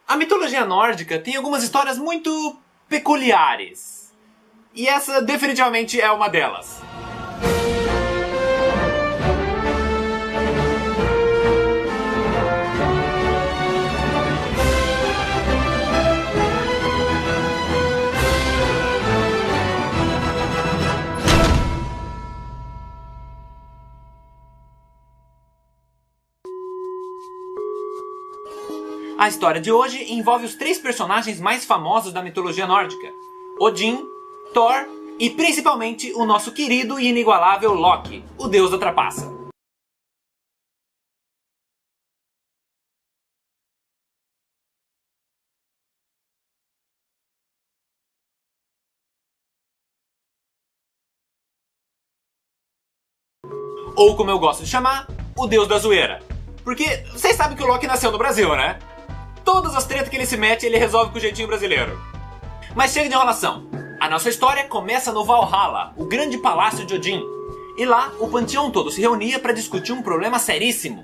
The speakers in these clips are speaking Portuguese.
A mitologia nórdica tem algumas histórias muito peculiares. E essa definitivamente é uma delas. A história de hoje envolve os 3 personagens mais famosos da mitologia nórdica: Odin, Thor e principalmente o nosso querido e inigualável Loki, o deus da trapaça. Ou como eu gosto de chamar, o deus da zoeira. Porque vocês sabem que o Loki nasceu no Brasil, né? Todas as tretas que ele se mete, ele resolve com o jeitinho brasileiro. Mas chega de enrolação. A nossa história começa no Valhalla, o grande palácio de Odin. E lá, o panteão todo se reunia para discutir um problema seríssimo.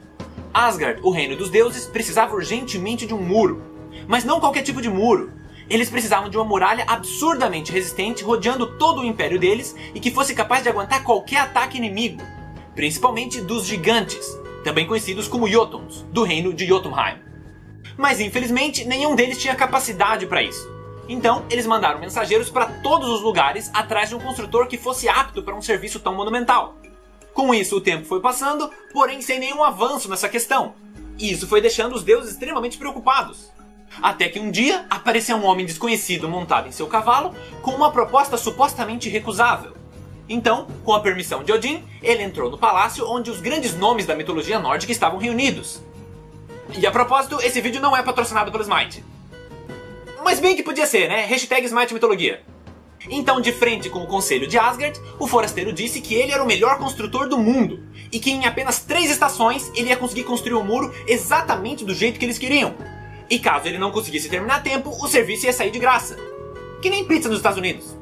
Asgard, o reino dos deuses, precisava urgentemente de um muro. Mas não qualquer tipo de muro. Eles precisavam de uma muralha absurdamente resistente rodeando todo o império deles e que fosse capaz de aguentar qualquer ataque inimigo. Principalmente dos gigantes, também conhecidos como Jotuns, do reino de Jotunheim. Mas infelizmente nenhum deles tinha capacidade para isso. Então eles mandaram mensageiros para todos os lugares atrás de um construtor que fosse apto para um serviço tão monumental. Com isso o tempo foi passando, porém sem nenhum avanço nessa questão. E isso foi deixando os deuses extremamente preocupados. Até que um dia apareceu um homem desconhecido montado em seu cavalo com uma proposta supostamente irrecusável. Então, com a permissão de Odin, ele entrou no palácio onde os grandes nomes da mitologia nórdica estavam reunidos. E a propósito, esse vídeo não é patrocinado pelo Smite. Mas bem que podia ser, né? Hashtag Smite Mitologia. Então, de frente com o conselho de Asgard, o forasteiro disse que ele era o melhor construtor do mundo. E que em apenas 3 estações ele ia conseguir construir o muro exatamente do jeito que eles queriam. E caso ele não conseguisse terminar a tempo, o serviço ia sair de graça. Que nem pizza nos Estados Unidos.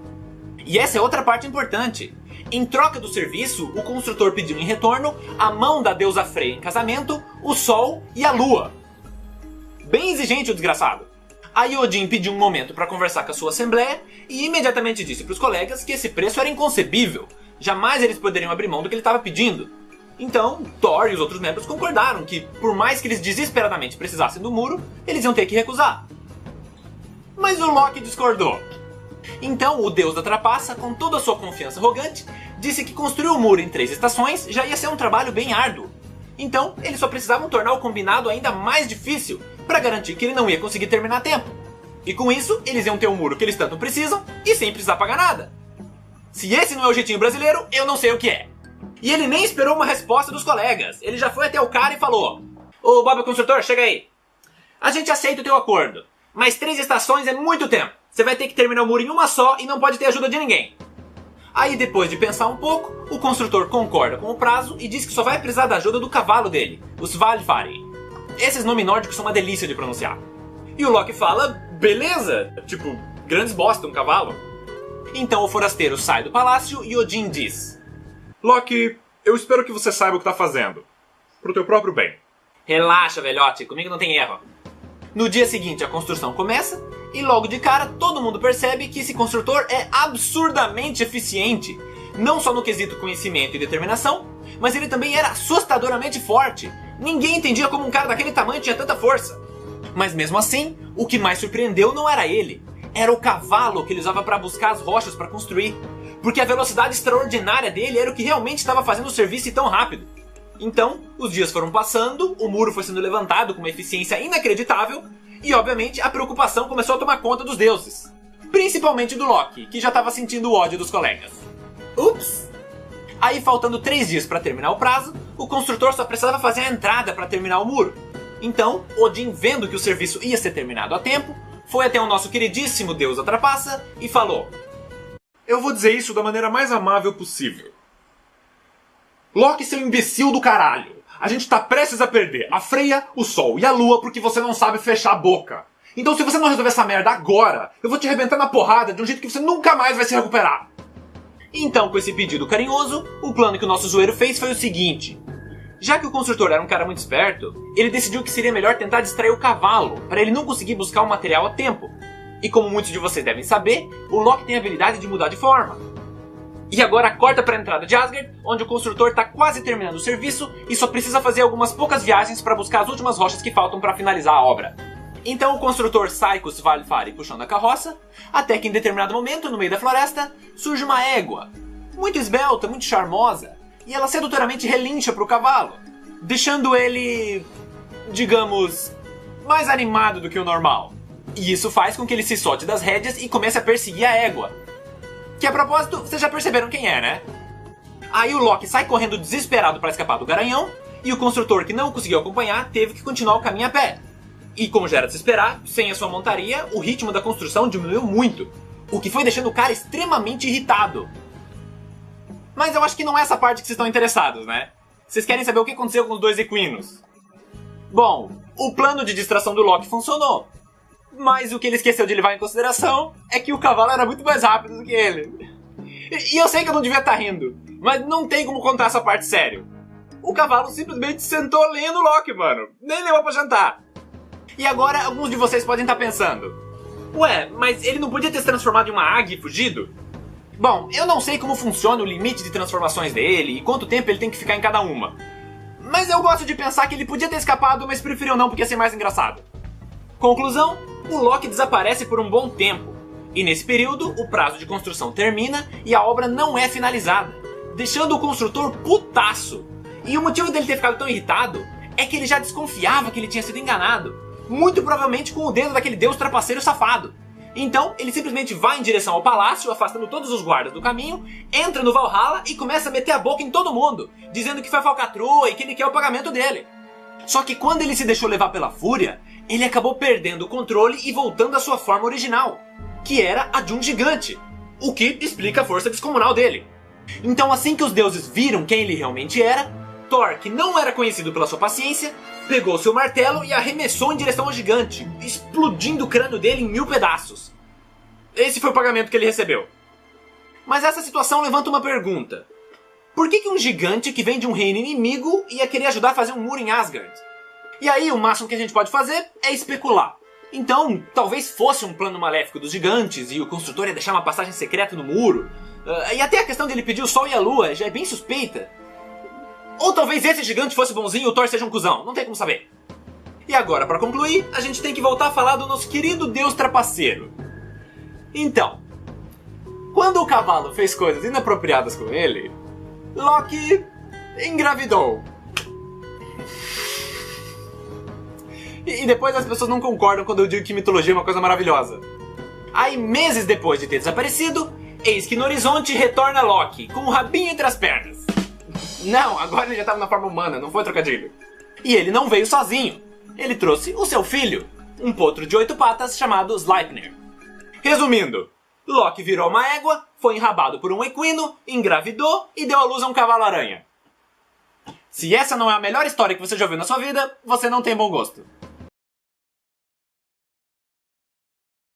E essa é outra parte importante. Em troca do serviço, o construtor pediu em retorno a mão da deusa Freya em casamento, o Sol e a Lua. Bem exigente o desgraçado. Aí Odin pediu um momento para conversar com a sua assembleia e imediatamente disse para os colegas que esse preço era inconcebível. Jamais eles poderiam abrir mão do que ele estava pedindo. Então, Thor e os outros membros concordaram que, por mais que eles desesperadamente precisassem do muro, eles iam ter que recusar. Mas o Loki discordou. Então o deus da trapaça, com toda a sua confiança arrogante, disse que construir o muro em 3 estações já ia ser um trabalho bem árduo. Então eles só precisavam tornar o combinado ainda mais difícil para garantir que ele não ia conseguir terminar a tempo. E com isso eles iam ter um muro que eles tanto precisam e sem precisar pagar nada. Se esse não é o jeitinho brasileiro, eu não sei o que é. E ele nem esperou uma resposta dos colegas. Ele já foi até o cara e falou: "Ô Bob construtor, chega aí. A gente aceita o teu acordo, mas 3 estações é muito tempo. Você vai ter que terminar o muro em uma só e não pode ter ajuda de ninguém." Aí depois de pensar um pouco, o construtor concorda com o prazo e diz que só vai precisar da ajuda do cavalo dele, o Svalfari. Esses nomes nórdicos são uma delícia de pronunciar. E o Loki fala: "Beleza, tipo, grandes bosta, um cavalo." Então o forasteiro sai do palácio e Odin diz: "Loki, eu espero que você saiba o que tá fazendo. Pro teu próprio bem." "Relaxa, velhote, comigo não tem erro." No dia seguinte a construção começa e logo de cara todo mundo percebe que esse construtor é absurdamente eficiente. Não só no quesito conhecimento e determinação, mas ele também era assustadoramente forte. Ninguém entendia como um cara daquele tamanho tinha tanta força. Mas mesmo assim, o que mais surpreendeu não era ele. Era o cavalo que ele usava para buscar as rochas para construir. Porque a velocidade extraordinária dele era o que realmente estava fazendo o serviço ir tão rápido. Então, os dias foram passando, o muro foi sendo levantado com uma eficiência inacreditável, e obviamente a preocupação começou a tomar conta dos deuses. Principalmente do Loki, que já estava sentindo o ódio dos colegas. Ups! Aí, faltando 3 dias para terminar o prazo, o construtor só precisava fazer a entrada para terminar o muro. Então, Odin, vendo que o serviço ia ser terminado a tempo, foi até o nosso queridíssimo deus da trapaça e falou: "Eu vou dizer isso da maneira mais amável possível. Loki, seu imbecil do caralho. A gente tá prestes a perder a Freya, o Sol e a Lua porque você não sabe fechar a boca. Então se você não resolver essa merda agora, eu vou te arrebentar na porrada de um jeito que você nunca mais vai se recuperar." Então, com esse pedido carinhoso, o plano que o nosso zoeiro fez foi o seguinte: Já que o construtor era um cara muito esperto, ele decidiu que seria melhor tentar distrair o cavalo, para ele não conseguir buscar o material a tempo. E como muitos de vocês devem saber, o Loki tem a habilidade de mudar de forma. E agora corta para a entrada de Asgard, onde o construtor está quase terminando o serviço e só precisa fazer algumas poucas viagens para buscar as últimas rochas que faltam para finalizar a obra. Então o construtor sai com o Svalfari puxando a carroça, até que em determinado momento, no meio da floresta, surge uma égua. Muito esbelta, muito charmosa, e ela sedutoramente relincha para o cavalo, deixando ele, digamos, mais animado do que o normal. E isso faz com que ele se solte das rédeas e comece a perseguir a égua. Que a propósito, vocês já perceberam quem é, né? Aí o Loki sai correndo desesperado para escapar do garanhão, e o construtor que não conseguiu acompanhar teve que continuar o caminho a pé. E como já era de se esperar, sem a sua montaria, o ritmo da construção diminuiu muito, o que foi deixando o cara extremamente irritado. Mas eu acho que não é essa parte que vocês estão interessados, né? Vocês querem saber o que aconteceu com os dois equinos. Bom, o plano de distração do Loki funcionou, mas o que ele esqueceu de levar em consideração é que o cavalo era muito mais rápido do que ele. E eu sei que eu não devia estar rindo, mas não tem como contar essa parte sério. O cavalo simplesmente sentou lenha no Loki, mano. Nem levou pra jantar. E agora alguns de vocês podem estar pensando: ué, mas ele não podia ter se transformado em uma águia e fugido? Bom, eu não sei como funciona o limite de transformações dele e quanto tempo ele tem que ficar em cada uma. Mas eu gosto de pensar que ele podia ter escapado, mas preferiu não porque ia ser mais engraçado. Conclusão, o Loki desaparece por um bom tempo. E nesse período, o prazo de construção termina e a obra não é finalizada, deixando o construtor putaço. E o motivo dele ter ficado tão irritado é que ele já desconfiava que ele tinha sido enganado, muito provavelmente com o dedo daquele deus trapaceiro safado. Então, ele simplesmente vai em direção ao palácio, afastando todos os guardas do caminho, entra no Valhalla e começa a meter a boca em todo mundo, dizendo que foi falcatrua e que ele quer o pagamento dele. Só que quando ele se deixou levar pela fúria, ele acabou perdendo o controle e voltando à sua forma original, que era a de um gigante, o que explica a força descomunal dele. Então, assim que os deuses viram quem ele realmente era, Thor, que não era conhecido pela sua paciência, pegou seu martelo e arremessou em direção ao gigante, explodindo o crânio dele em 1000 pedaços. Esse foi o pagamento que ele recebeu. Mas essa situação levanta uma pergunta. Por que um gigante que vem de um reino inimigo ia querer ajudar a fazer um muro em Asgard? E aí o máximo que a gente pode fazer é especular. Então, talvez fosse um plano maléfico dos gigantes e o construtor ia deixar uma passagem secreta no muro. E até a questão dele pedir o sol e a lua já é bem suspeita. Ou talvez esse gigante fosse bonzinho e o Thor seja um cuzão, não tem como saber. E agora, para concluir, a gente tem que voltar a falar do nosso querido deus trapaceiro. Então, quando o cavalo fez coisas inapropriadas com ele, Loki engravidou. E depois as pessoas não concordam quando eu digo que mitologia é uma coisa maravilhosa. Aí, meses depois de ter desaparecido, eis que no horizonte retorna Loki, com o rabinho entre as pernas. Não, agora ele já estava na forma humana, não foi trocadilho. E ele não veio sozinho. Ele trouxe o seu filho, um potro de 8 patas chamado Sleipnir. Resumindo, Loki virou uma égua, foi enrabado por um equino, engravidou e deu à luz a um cavalo-aranha. Se essa não é a melhor história que você já ouviu na sua vida, você não tem bom gosto.